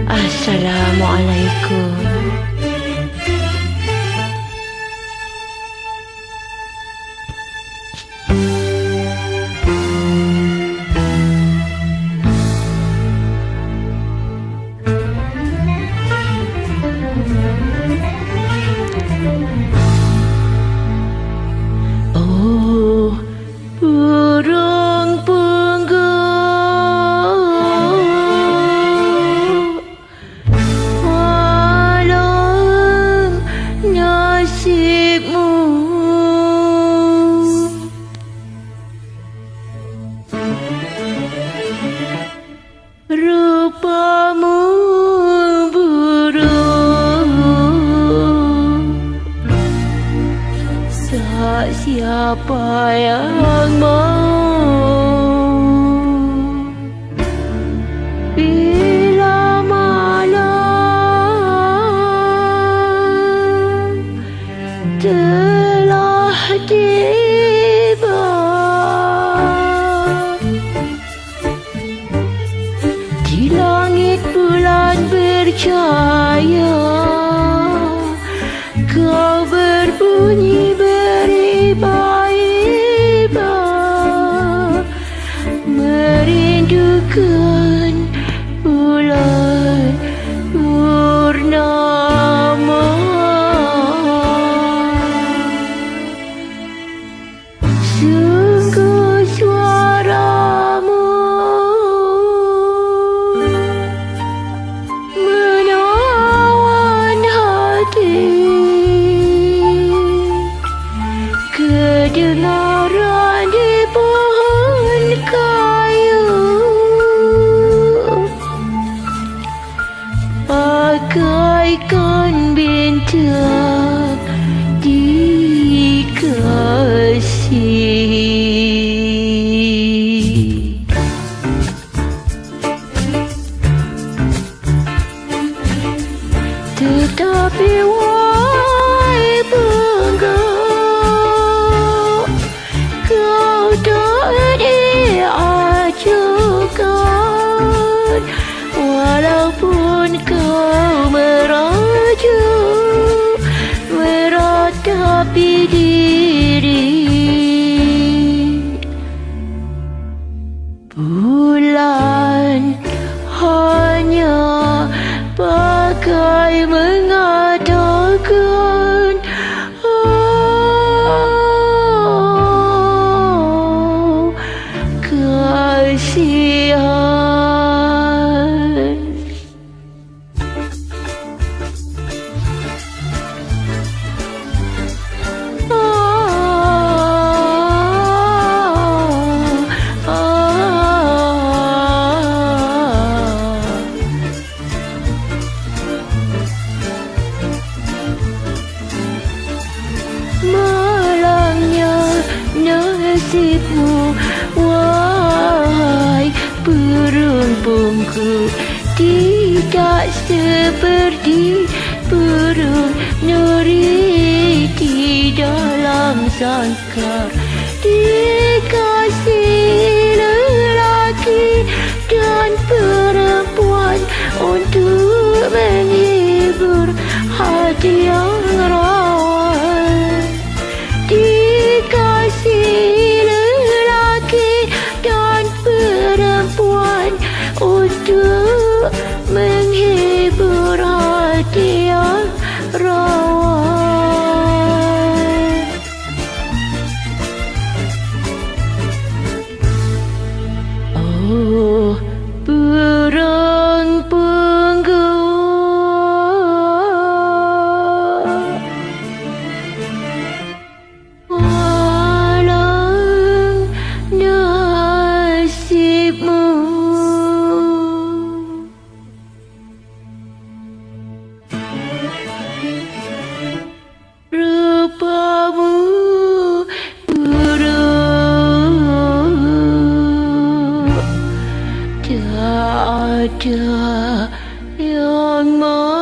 Assalamualaikum. Oh, burung pungguk, malam nasibmu. Rupamu burung, tak siapa yang mau. Bila malam telah tiba, di langit bulan bercahaya, kau berbunyi beriba-iba, merindukan bulan purnama. Sungguh suaramu menawan hati, kedengaran di pohon kayu, bagaikan bintang dikasihi. Tetapi wahai pungguk, kau tak diajukan, walaupun kau merajuk meratapi diri. Bulan hanya bagai mengatakan, oh, kasihan. Malangnya nasibmu, wahai burung pungguk, tidak seperti burung nuri di dalam sangkar. Dikasih lelaki dan perempuan untuk menghibur hati yang rawan. Dikasih lelaki dan perempuan untuk menghibur hati yang rawan. Oh, burung pungguk, malang nasibmu. Rupamu burung, tak ada yang mau.